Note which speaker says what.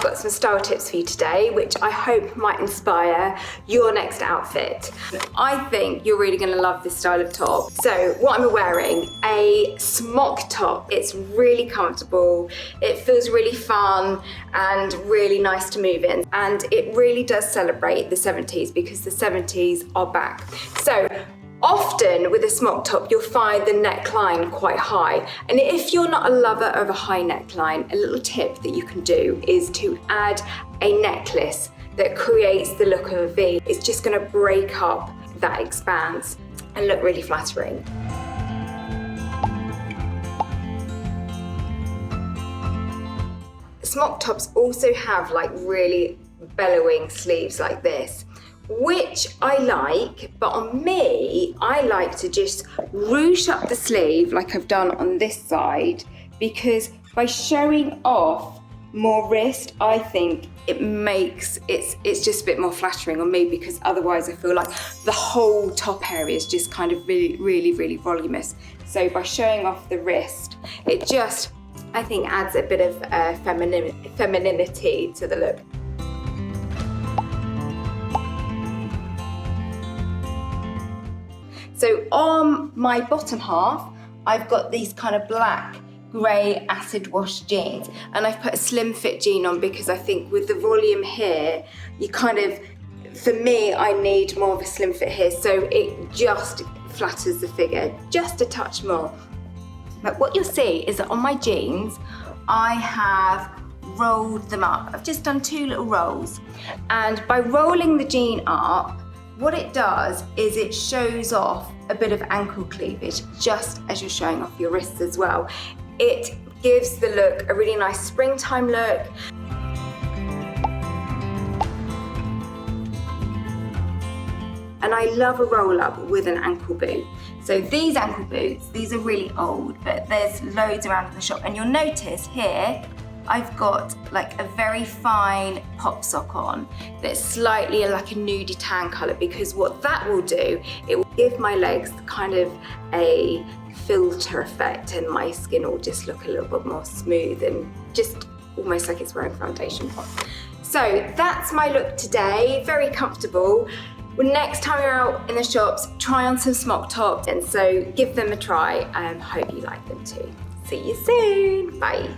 Speaker 1: I've got some style tips for you today, which I hope might inspire your next outfit. I think you're really gonna love this style of top. So what I'm wearing, a smock top. It's really comfortable, it feels really fun and really nice to move in. And it really does celebrate the 70s because the 70s are back. So often with a smock top, you'll find the neckline quite high. And if you're not a lover of a high neckline, a little tip that you can do is to add a necklace that creates the look of a V. It's just gonna break up that expanse and look really flattering. Smock tops also have like really bellowing sleeves like this, which I like, but on me, I like to just ruche up the sleeve like I've done on this side, because by showing off more wrist, I think it makes, it's just a bit more flattering on me, because otherwise I feel like the whole top area is just kind of really voluminous. So by showing off the wrist, it just, I think, adds a bit of femininity to the look. So on my bottom half, I've got these kind of black, grey acid wash jeans, and I've put a slim fit jean on because I think with the volume here, you kind of, for me, I need more of a slim fit here, so it just flatters the figure just a touch more. But what you'll see is that on my jeans, I have rolled them up. I've just done 2 little rolls, and by rolling the jean up, what it does is it shows off a bit of ankle cleavage, just as you're showing off your wrists as well. It gives the look a really nice springtime look. And I love a roll up with an ankle boot. So these ankle boots, these are really old, but there's loads around in the shop. And you'll notice here, I've got like a very fine pop sock on that's slightly like a nudie tan colour, because what that will do, it will give my legs kind of a filter effect, and my skin will just look a little bit more smooth and just almost like it's wearing foundation. So that's my look today, very comfortable. Well, next time you're out in the shops, try on some smock tops, and so give them a try. Hope you like them too. See you soon, bye.